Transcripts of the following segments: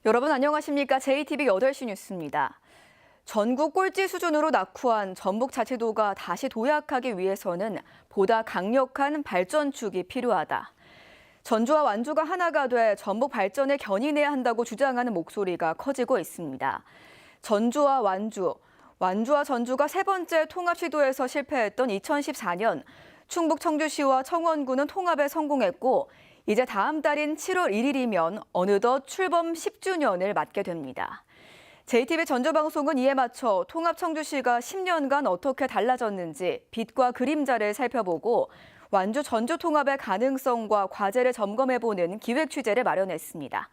여러분 안녕하십니까? JTBC 8시 뉴스입니다. 전국 꼴찌 수준으로 낙후한 전북자치도가 다시 도약하기 위해서는 보다 강력한 발전축이 필요하다. 전주와 완주가 하나가 돼 전북 발전에 견인해야 한다고 주장하는 목소리가 커지고 있습니다. 전주와 완주, 완주와 전주가 세 번째 통합 시도에서 실패했던 2014년 충북 청주시와 청원군은 통합에 성공했고 이제 다음 달인 7월 1일이면 어느덧 출범 10주년을 맞게 됩니다. JTBC 전주방송은 이에 맞춰 통합 청주시가 10년간 어떻게 달라졌는지 빛과 그림자를 살펴보고 완주 전주 통합의 가능성과 과제를 점검해보는 기획 취재를 마련했습니다.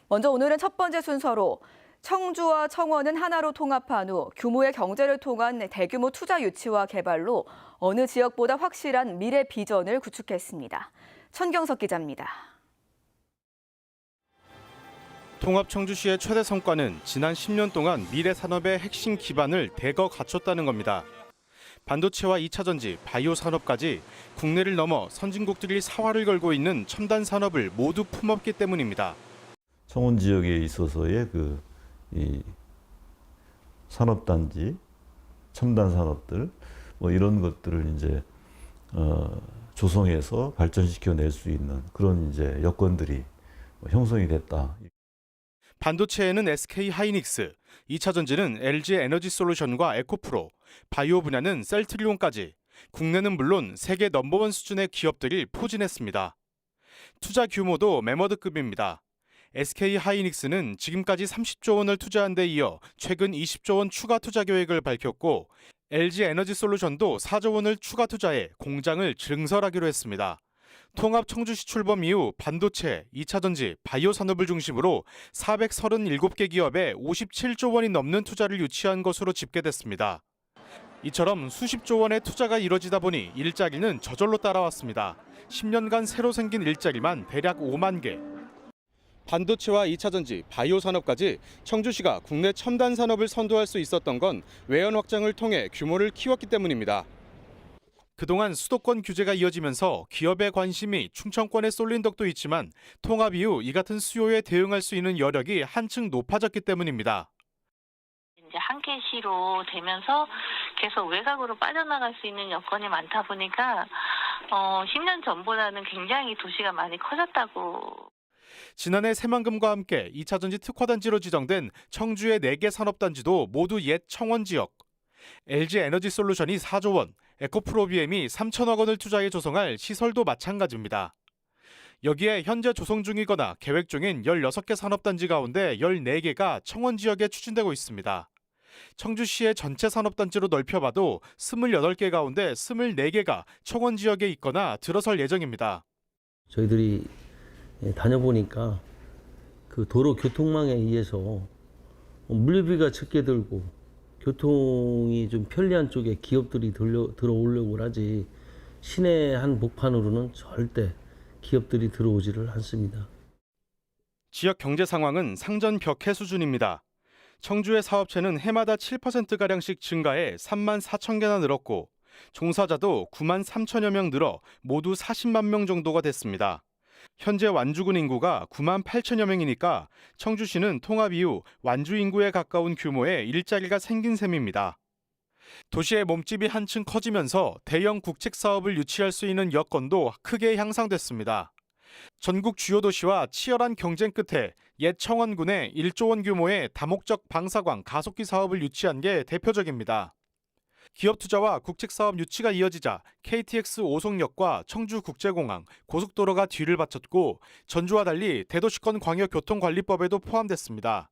먼저 오늘은 첫 번째 순서로 청주와 청원은 하나로 통합한 후 규모의 경제를 통한 대규모 투자 유치와 개발로 어느 지역보다 확실한 미래 비전을 구축했습니다. 천경석 기자입니다. 통합 청주시의 최대 성과는 지난 10년 동안 미래 산업의 핵심 기반을 대거 갖췄다는 겁니다. 반도체와 2차 전지, 바이오 산업까지 국내를 넘어 선진국들이 사활을 걸고 있는 첨단 산업을 모두 품었기 때문입니다. 청원 지역에 있어서의 이 산업단지, 첨단 산업들 이런 것들을 이제 조성해서 발전시켜낼 수 있는 그런 이제 여건들이 형성이 됐다. 반도체에는 SK 하이닉스, 2차 전지는 LG 에너지 솔루션과 에코프로, 바이오 분야는 셀트리온까지 국내는 물론 세계 넘버원 수준의 기업들이 포진했습니다. 투자 규모도 매머드급입니다. SK 하이닉스는 지금까지 30조 원을 투자한 데 이어 최근 20조 원 추가 투자 계획을 밝혔고 LG 에너지 솔루션도 4조 원을 추가 투자해 공장을 증설하기로 했습니다. 통합 청주시 출범 이후 반도체, 2차 전지, 바이오 산업을 중심으로 437개 기업에 57조 원이 넘는 투자를 유치한 것으로 집계됐습니다. 이처럼 수십조 원의 투자가 이뤄지다 보니 일자리는 저절로 따라왔습니다. 10년간 새로 생긴 일자리만 대략 5만 개. 반도체와 2차 전지, 바이오 산업까지 청주시가 국내 첨단 산업을 선도할 수 있었던 건 외연 확장을 통해 규모를 키웠기 때문입니다. 그동안 수도권 규제가 이어지면서 기업의 관심이 충청권에 쏠린 덕도 있지만 통합 이후 이 같은 수요에 대응할 수 있는 여력이 한층 높아졌기 때문입니다. 이제 한계시로 되면서 계속 외곽으로 빠져나갈 수 있는 여건이 많다 보니까 10년 전보다는 굉장히 도시가 많이 커졌다고. 지난해 새만금과 함께 2차 전지 특화단지로 지정된 청주의 4개 산업단지도 모두 옛 청원 지역. LG 에너지 솔루션이 4조 원, 에코프로비엠이 3천억 원을 투자해 조성할 시설도 마찬가지입니다. 여기에 현재 조성 중이거나 계획 중인 16개 산업단지 가운데 14개가 청원 지역에 추진되고 있습니다. 청주시의 전체 산업단지로 넓혀봐도 28개 가운데 24개가 청원 지역에 있거나 들어설 예정입니다. 저희들이 다녀보니까 그 도로 교통망에 의해서 물류비가 적게 들고 교통이 좀 편리한 쪽에 기업들이 들어오려고 하지 시내 한 복판으로는 절대 기업들이 들어오지를 않습니다. 지역 경제 상황은 상전 벽해 수준입니다. 청주의 사업체는 해마다 7%가량씩 증가해 3만 4천 개나 늘었고 종사자도 9만 3천여 명 늘어 모두 40만 명 정도가 됐습니다. 현재 완주군 인구가 9만 8천여 명이니까 청주시는 통합 이후 완주 인구에 가까운 규모의 일자리가 생긴 셈입니다. 도시의 몸집이 한층 커지면서 대형 국책 사업을 유치할 수 있는 여건도 크게 향상됐습니다. 전국 주요 도시와 치열한 경쟁 끝에 옛 청원군에 1조 원 규모의 다목적 방사광 가속기 사업을 유치한 게 대표적입니다. 기업 투자와 국책 사업 유치가 이어지자 KTX 오송역과 청주국제공항, 고속도로가 뒤를 바쳤고 전주와 달리 대도시권 광역교통관리법에도 포함됐습니다.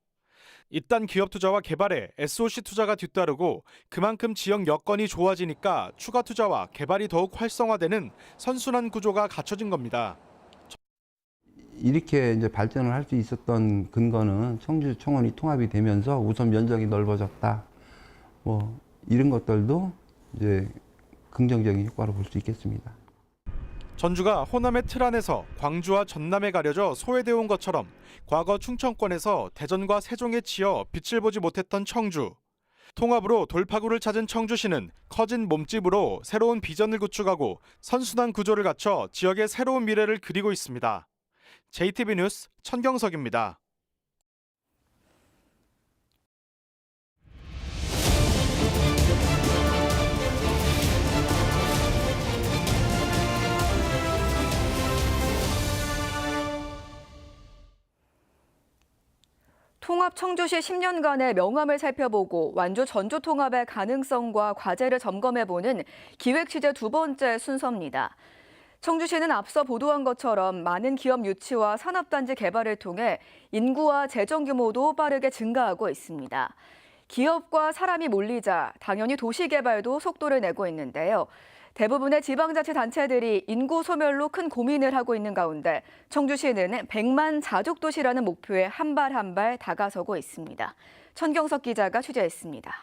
이딴 기업 투자와 개발에 SOC 투자가 뒤따르고 그만큼 지역 여건이 좋아지니까 추가 투자와 개발이 더욱 활성화되는 선순환 구조가 갖춰진 겁니다. 이렇게 이제 발전을 할 수 있었던 근거는 청주 청원이 통합이 되면서 우선 면적이 넓어졌다. 이런 것들도 이제 긍정적인 효과로 볼 수 있겠습니다. 전주가 호남의 틀 안에서 광주와 전남에 가려져 소외되어 온 것처럼 과거 충청권에서 대전과 세종에 치여 빛을 보지 못했던 청주. 통합으로 돌파구를 찾은 청주시는 커진 몸집으로 새로운 비전을 구축하고 선순환 구조를 갖춰 지역의 새로운 미래를 그리고 있습니다. JTBC 뉴스 천경석입니다. 통합 청주시 10년간의 명암을 살펴보고 완주 전주 통합의 가능성과 과제를 점검해보는 기획 취재 두 번째 순서입니다. 청주시는 앞서 보도한 것처럼 많은 기업 유치와 산업단지 개발을 통해 인구와 재정 규모도 빠르게 증가하고 있습니다. 기업과 사람이 몰리자 당연히 도시 개발도 속도를 내고 있는데요. 대부분의 지방자치단체들이 인구 소멸로 큰 고민을 하고 있는 가운데 청주시는 100만 자족도시라는 목표에 한 발 한 발 다가서고 있습니다. 천경석 기자가 취재했습니다.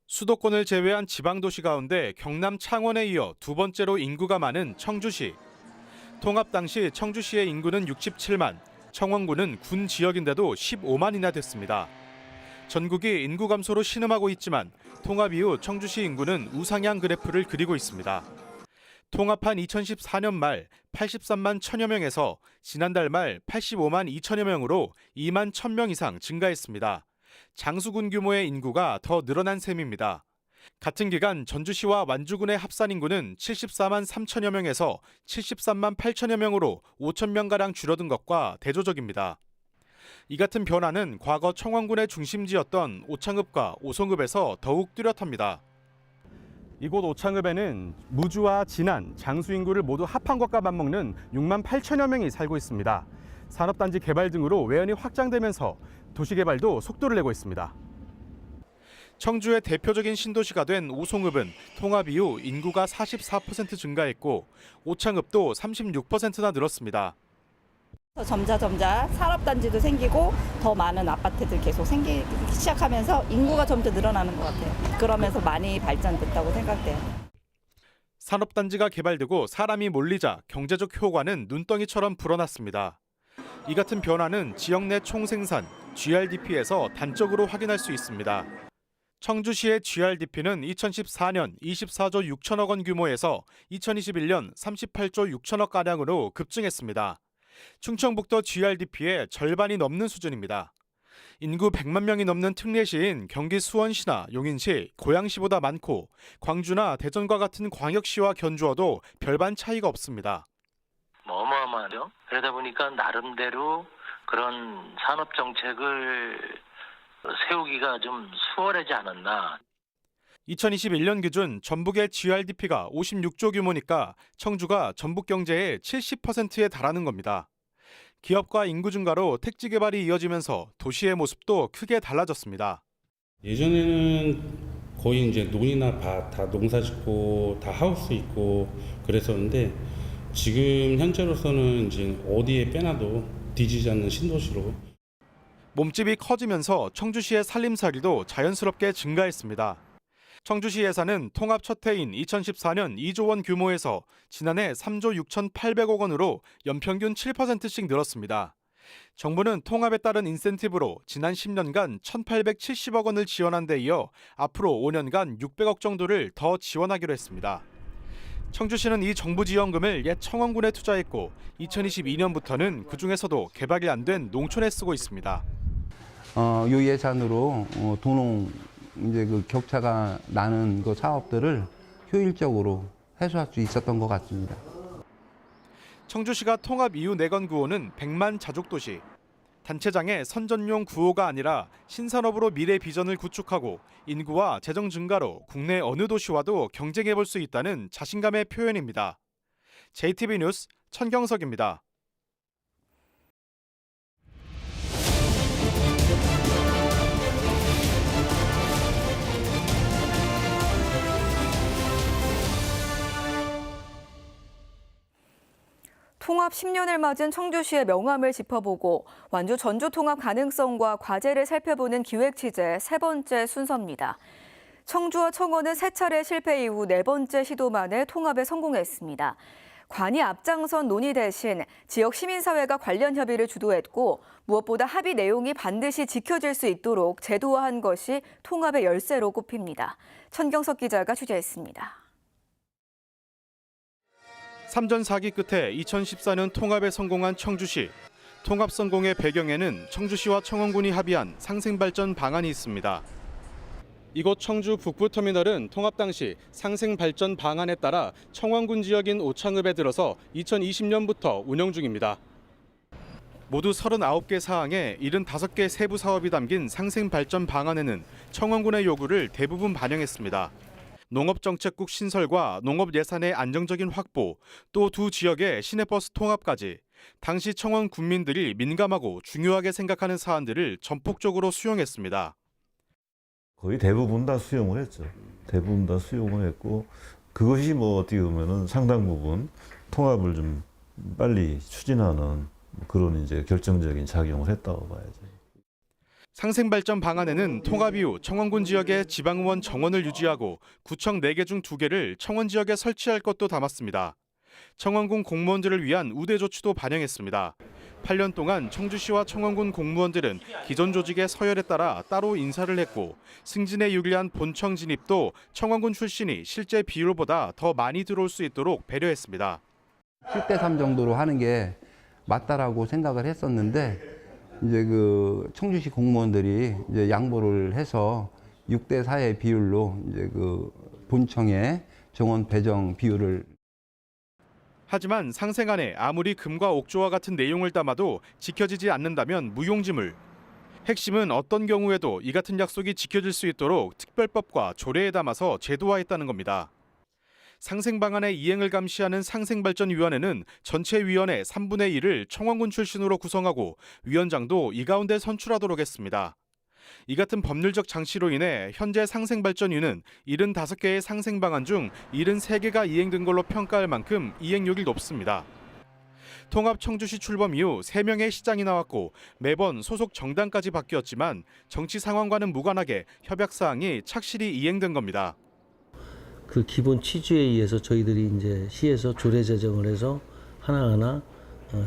수도권을 제외한 지방도시 가운데 경남 창원에 이어 두 번째로 인구가 많은 청주시. 통합 당시 청주시의 인구는 67만, 청원구는 군 지역인데도 15만이나 됐습니다. 전국이 인구 감소로 신음하고 있지만 통합 이후 청주시 인구는 우상향 그래프를 그리고 있습니다. 통합한 2014년 말 83만 1천여 명에서 지난달 말 85만 2천여 명으로 2만 1,000명 이상 증가했습니다. 장수군 규모의 인구가 더 늘어난 셈입니다. 같은 기간 전주시와 완주군의 합산 인구는 74만 3천여 명에서 73만 8천여 명으로 5천 명가량 줄어든 것과 대조적입니다. 이 같은 변화는 과거 청원군의 중심지였던 오창읍과 오송읍에서 더욱 뚜렷합니다. 이곳 오창읍에는 무주와 진안, 장수 인구를 모두 합한 것과 맞먹는 6만 8천여 명이 살고 있습니다. 산업단지 개발 등으로 외연이 확장되면서 도시개발도 속도를 내고 있습니다. 청주의 대표적인 신도시가 된 오송읍은 통합 이후 인구가 44% 증가했고 오창읍도 36%나 늘었습니다. 점차 산업단지도 생기고 더 많은 아파트들 계속 생기기 시작하면서 인구가 점점 늘어나는 것 같아요. 그러면서 많이 발전됐다고 생각돼요. 산업단지가 개발되고 사람이 몰리자 경제적 효과는 눈덩이처럼 불어났습니다. 이 같은 변화는 지역 내 총생산, GRDP에서 단적으로 확인할 수 있습니다. 청주시의 GRDP는 2014년 24조 6천억 원 규모에서 2021년 38조 6천억 가량으로 급증했습니다. 충청북도 GRDP의 절반이 넘는 수준입니다. 인구 100만 명이 넘는 특례시인 경기 수원시나 용인시, 고양시보다 많고 광주나 대전과 같은 광역시와 견주어도 별반 차이가 없습니다. 어마어마하죠. 그러다 보니까 나름대로 그런 산업 정책을 세우기가 좀 수월하지 않았나. 2021년 기준 전북의 GRDP가 56조 규모니까 청주가 전북 경제의 70%에 달하는 겁니다. 기업과 인구 증가로 택지 개발이 이어지면서 도시의 모습도 크게 달라졌습니다. 예전에는 거의 이제 논이나 밭 다 농사 짓고 다 하우스 있고 그랬었는데 지금 현재로서는 이제 어디에 빼놔도 뒤지지 않는 신도시로. 몸집이 커지면서 청주시의 살림살이도 자연스럽게 증가했습니다. 청주시 예산은 통합 첫 해인 2014년 2조 원 규모에서 지난해 3조 6,800억 원으로 연평균 7%씩 늘었습니다. 정부는 통합에 따른 인센티브로 지난 10년간 1,870억 원을 지원한 데 이어 앞으로 5년간 600억 정도를 더 지원하기로 했습니다. 청주시는 이 정부 지원금을 옛 청원군에 투자했고 2022년부터는 그중에서도 개발이 안 된 농촌에 쓰고 있습니다. 이 예산으로 도농 이제 그 격차가 나는 그 사업들을 효율적으로 해소할 수 있었던 것 같습니다. 청주시가 통합 이후 내건 구호는 100만 자족도시. 단체장의 선전용 구호가 아니라 신산업으로 미래 비전을 구축하고 인구와 재정 증가로 국내 어느 도시와도 경쟁해 볼 수 있다는 자신감의 표현입니다. JTB 뉴스 천경석입니다. 통합 10년을 맞은 청주시의 명암을 짚어보고 완주 전주 통합 가능성과 과제를 살펴보는 기획 취재 세 번째 순서입니다. 청주와 청원은 세 차례 실패 이후 네 번째 시도 만에 통합에 성공했습니다. 관이 앞장선 논의 대신 지역 시민사회가 관련 협의를 주도했고 무엇보다 합의 내용이 반드시 지켜질 수 있도록 제도화한 것이 통합의 열쇠로 꼽힙니다. 천경석 기자가 취재했습니다. 3전 4기 끝에 2014년 통합에 성공한 청주시. 통합 성공의 배경에는 청주시와 청원군이 합의한 상생발전 방안이 있습니다. 이곳 청주 북부터미널은 통합 당시 상생발전 방안에 따라 청원군 지역인 오창읍에 들어서 2020년부터 운영 중입니다. 모두 39개 사항에 75개 세부 사업이 담긴 상생발전 방안에는 청원군의 요구를 대부분 반영했습니다. 농업정책국 신설과 농업 예산의 안정적인 확보, 또 두 지역의 시내버스 통합까지 당시 청원 군민들이 민감하고 중요하게 생각하는 사안들을 전폭적으로 수용했습니다. 거의 대부분 다 수용을 했죠. 대부분 다 수용을 했고 그것이 뭐 어떻게 보면은 상당 부분 통합을 좀 빨리 추진하는 그런 이제 결정적인 작용을 했다고 봐야죠. 상생발전 방안에는 통합 이후 청원군 지역의 지방의원 정원을 유지하고 구청 4개 중 2개를 청원 지역에 설치할 것도 담았습니다. 청원군 공무원들을 위한 우대 조치도 반영했습니다. 8년 동안 청주시와 청원군 공무원들은 기존 조직의 서열에 따라 따로 인사를 했고 승진에 유리한 본청 진입도 청원군 출신이 실제 비율보다 더 많이 들어올 수 있도록 배려했습니다. 7대3 정도로 하는 게 맞다라고 생각을 했었는데 이제 그 청주시 공무원들이 이제 양보를 해서 6대4의 비율로 이제 그 본청의 정원 배정 비율을. 하지만 상생안에 아무리 금과 옥조와 같은 내용을 담아도 지켜지지 않는다면 무용지물. 핵심은 어떤 경우에도 이 같은 약속이 지켜질 수 있도록 특별법과 조례에 담아서 제도화했다는 겁니다. 상생 방안의 이행을 감시하는 상생발전위원회는 전체 위원회 3분의 1을 청원군 출신으로 구성하고 위원장도 이 가운데 선출하도록 했습니다. 이 같은 법률적 장치로 인해 현재 상생발전위는 75개의 상생 방안 중 73개가 이행된 걸로 평가할 만큼 이행률이 높습니다. 통합 청주시 출범 이후 3명의 시장이 나왔고 매번 소속 정당까지 바뀌었지만 정치 상황과는 무관하게 협약 사항이 착실히 이행된 겁니다. 그 기본 취지에 의해서 저희들이 이제 시에서 조례 제정을 해서 하나하나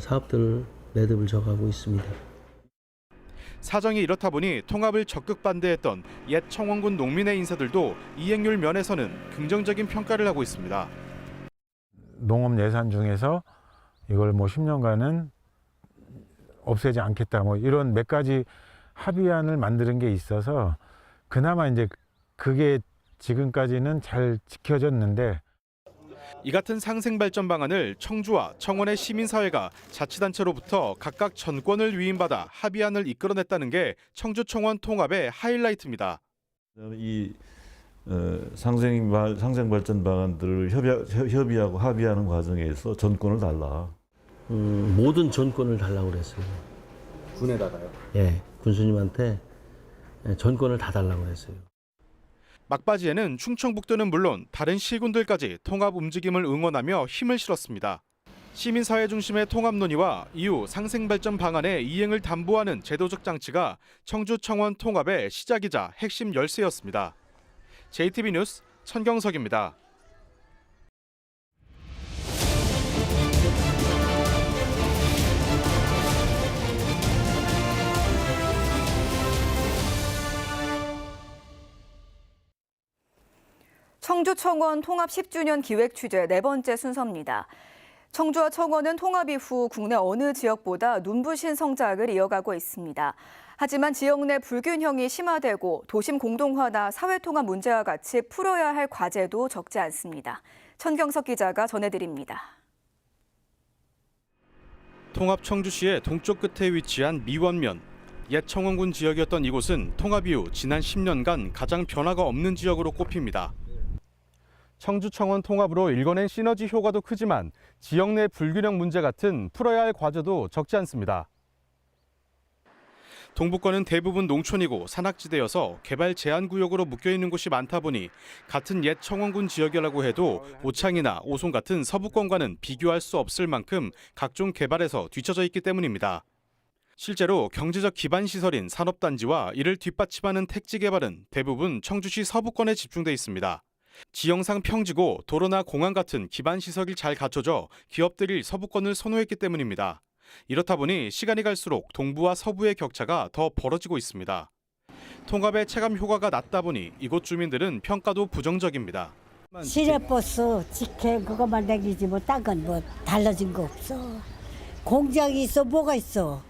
사업들을 매듭을 져가고 있습니다. 사정이 이렇다 보니 통합을 적극 반대했던 옛 청원군 농민의 인사들도 이행률 면에서는 긍정적인 평가를 하고 있습니다. 농업 예산 중에서 이걸 뭐 10년간은 없애지 않겠다 뭐 이런 몇 가지 합의안을 만드는 게 있어서 그나마 이제 그게 지금까지는 잘 지켜졌는데 이 같은 상생발전 방안을 청주와 청원의 시민사회가 자치단체로부터 각각 전권을 위임받아 합의안을 이끌어냈다는 게 청주청원 통합의 하이라이트입니다. 이 상생발전 방안들을 협의하고 합의하는 과정에서 전권을 달라. 모든 전권을 달라고 그랬어요. 군에다가요? 예, 군수님한테 전권을 다 달라고 그랬어요. 막바지에는 충청북도는 물론 다른 시군들까지 통합 움직임을 응원하며 힘을 실었습니다. 시민사회 중심의 통합 논의와 이후 상생발전 방안의 이행을 담보하는 제도적 장치가 청주청원 통합의 시작이자 핵심 열쇠였습니다. JTB 뉴스 천경석입니다. 청주청원 통합 10주년 기획 취재 4번째 순서입니다. 청주와 청원은 통합 이후 국내 어느 지역보다 눈부신 성장을 이어가고 있습니다. 하지만 지역 내 불균형이 심화되고 도심 공동화나 사회통합 문제와 같이 풀어야 할 과제도 적지 않습니다. 천경석 기자가 전해드립니다. 통합 청주시의 동쪽 끝에 위치한 미원면. 옛 청원군 지역이었던 이곳은 통합 이후 지난 10년간 가장 변화가 없는 지역으로 꼽힙니다. 청주청원 통합으로 일궈낸 시너지 효과도 크지만 지역 내 불균형 문제 같은 풀어야 할 과제도 적지 않습니다. 동북권은 대부분 농촌이고 산악지대여서 개발 제한 구역으로 묶여있는 곳이 많다 보니 같은 옛 청원군 지역이라고 해도 오창이나 오송 같은 서부권과는 비교할 수 없을 만큼 각종 개발에서 뒤처져 있기 때문입니다. 실제로 경제적 기반 시설인 산업단지와 이를 뒷받침하는 택지 개발은 대부분 청주시 서부권에 집중돼 있습니다. 지형상 평지고 도로나 공항 같은 기반 시설이 잘 갖춰져 기업들이 서부권을 선호했기 때문입니다. 이렇다 보니 시간이 갈수록 동부와 서부의 격차가 더 벌어지고 있습니다. 통합의 체감 효과가 낮다 보니 이곳 주민들은 평가도 부정적입니다. 시내버스 직행 그것만 내기지 뭐 딴 건 뭐 달라진 거 없어. 공장이 있어 뭐가 있어.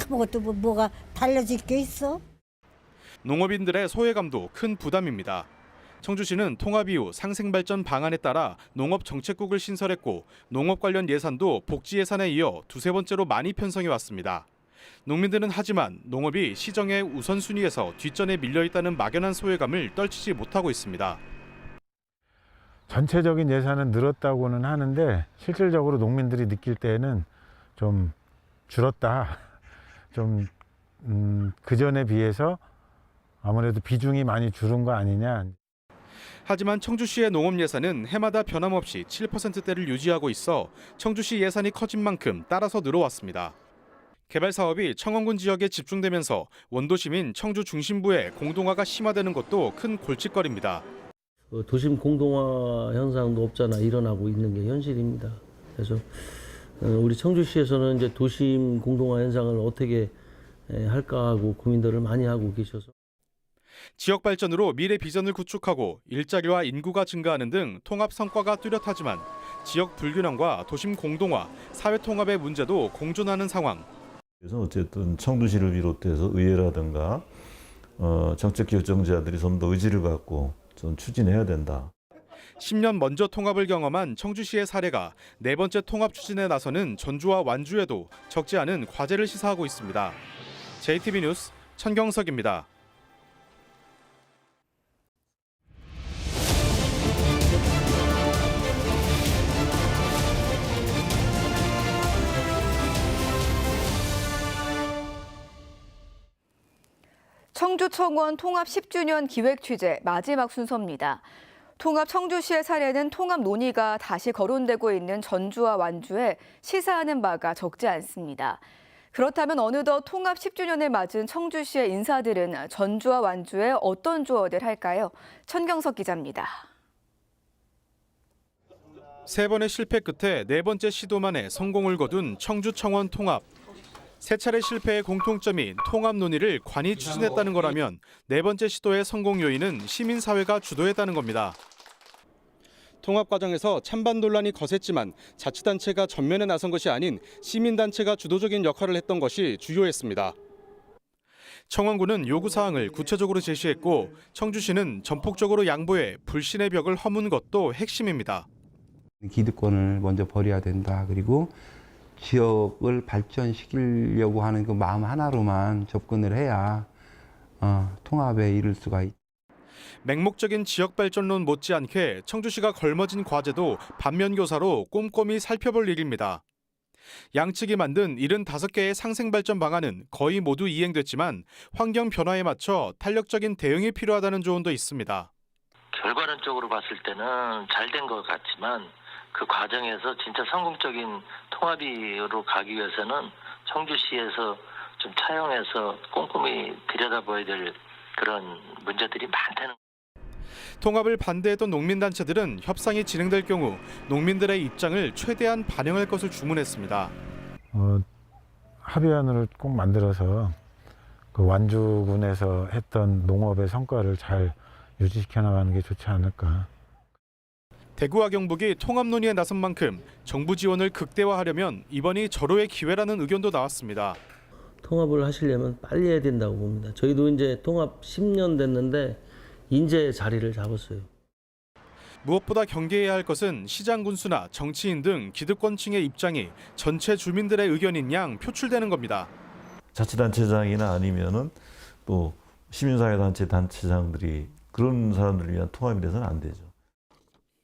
아무것도 뭐가 달라질 게 있어. 농업인들의 소외감도 큰 부담입니다. 청주시는 통합 이후 상생발전 방안에 따라 농업정책국을 신설했고 농업 관련 예산도 복지 예산에 이어 두세 번째로 많이 편성해 왔습니다. 농민들은 하지만 농업이 시정의 우선순위에서 뒷전에 밀려있다는 막연한 소외감을 떨치지 못하고 있습니다. 전체적인 예산은 늘었다고는 하는데 실질적으로 농민들이 느낄 때는 좀 줄었다. 좀 그전에 비해서 아무래도 비중이 많이 줄은 거 아니냐. 하지만 청주시의 농업 예산은 해마다 변함없이 7%대를 유지하고 있어 청주시 예산이 커진 만큼 따라서 늘어왔습니다. 개발 사업이 청원군 지역에 집중되면서 원도심인 청주 중심부의 공동화가 심화되는 것도 큰 골칫거리입니다. 도심 공동화 현상도 없잖아 일어나고 있는 게 현실입니다. 그래서 우리 청주시에서는 이제 도심 공동화 현상을 어떻게 할까 하고 고민들을 많이 하고 계셔서 지역 발전으로 미래 비전을 구축하고 일자리와 인구가 증가하는 등 통합 성과가 뚜렷하지만 지역 불균형과 도심 공동화, 사회 통합의 문제도 공존하는 상황. 그래서 어쨌든 청주시를 비롯해서 의회라든가 정책 결정자들이 좀 더 의지를 갖고 좀 추진해야 된다. 10년 먼저 통합을 경험한 청주시의 사례가 네 번째 통합 추진에 나서는 전주와 완주에도 적지 않은 과제를 시사하고 있습니다. JTB 뉴스 천경석입니다. 청주청원 통합 10주년 기획 취재 마지막 순서입니다. 통합 청주시의 사례는 통합 논의가 다시 거론되고 있는 전주와 완주에 시사하는 바가 적지 않습니다. 그렇다면 어느덧 통합 10주년을 맞은 청주시의 인사들은 전주와 완주에 어떤 조언을 할까요? 천경석 기자입니다. 세 번의 실패 끝에 네 번째 시도만에 성공을 거둔 청주청원 통합. 세 차례 실패의 공통점이 통합 논의를 관이 추진했다는 거라면 네 번째 시도의 성공 요인은 시민사회가 주도했다는 겁니다. 통합 과정에서 찬반 논란이 거셌지만 자치단체가 전면에 나선 것이 아닌 시민단체가 주도적인 역할을 했던 것이 주요했습니다. 청원군은 요구사항을 구체적으로 제시했고 청주시는 전폭적으로 양보해 불신의 벽을 허문 것도 핵심입니다. 기득권을 먼저 버려야 된다. 그리고 지역을 발전시키려고 하는 그 마음 하나로만 접근을 해야 통합에 이를 수가 있다. 맹목적인 지역 발전론 못지않게 청주시가 걸머진 과제도 반면교사로 꼼꼼히 살펴볼 일입니다. 양측이 만든 75개의 상생발전 방안은 거의 모두 이행됐지만 환경 변화에 맞춰 탄력적인 대응이 필요하다는 조언도 있습니다. 결과론적으로 봤을 때는 잘 된 것 같지만 그 과정에서 진짜 성공적인 통합으로 가기 위해서는 청주시에서 좀 차용해서 꼼꼼히 들여다봐야 될 그런 문제들이 많다는. 통합을 반대했던 농민단체들은 협상이 진행될 경우 농민들의 입장을 최대한 반영할 것을 주문했습니다. 합의안을 꼭 만들어서 그 완주군에서 했던 농업의 성과를 잘 유지시켜 나가는 게 좋지 않을까. 대구와 경북이 통합 논의에 나선 만큼 정부 지원을 극대화하려면 이번이 절호의 기회라는 의견도 나왔습니다. 통합을 하시려면 빨리 해야 된다고 봅니다. 저희도 이제 통합 10년 됐는데 인재 자리를 잡았어요. 무엇보다 경계해야 할 것은 시장 군수나 정치인 등 기득권층의 입장이 전체 주민들의 의견인 양 표출되는 겁니다. 자치단체장이나 아니면은 또 시민사회단체 단체장들이 그런 사람들을 위한 통합이 돼서는 안 되죠.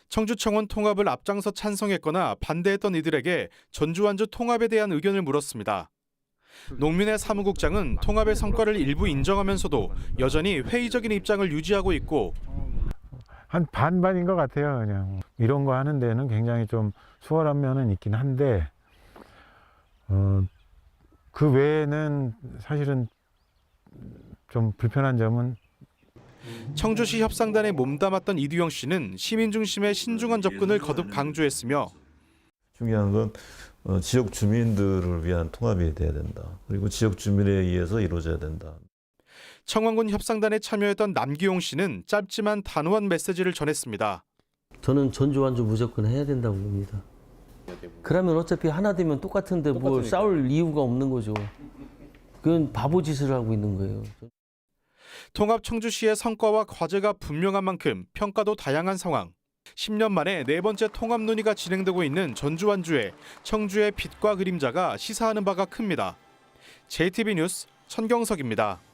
청주청원 통합을 앞장서 찬성했거나 반대했던 이들에게 전주 완주 통합에 대한 의견을 물었습니다. 농민의 사무국장은 통합의 성과를 일부 인정하면서도 여전히 회의적인 입장을 유지하고 있고 한 반반인 것 같아요. 그냥 이런 거 하는 데는 굉장히 좀 수월한 면은 있긴 한데 그 외에는 사실은 좀 불편한 점은 청주시 협상단에 몸담았던 이두영 씨는 시민 중심의 신중한 접근을 거듭 강조했으며 중요한 건 지역 주민들을 위한 통합이 돼야 된다. 그리고 지역 주민에 의해서 이루어져야 된다. 청원군 협상단에 참여했던 남기용 씨는 짧지만 단호한 메시지를 전했습니다. 저는 전주 완주 무조건 해야 된다고 봅니다. 그러면 어차피 하나 되면 똑같은데 뭐 싸울 이유가 없는 거죠. 그건 바보 짓을 하고 있는 거예요. 통합 청주시의 성과와 과제가 분명한 만큼 평가도 다양한 상황. 10년 만에 네 번째 통합 논의가 진행되고 있는 전주 완주에 청주의 빛과 그림자가 시사하는 바가 큽니다. JTB 뉴스 천경석입니다.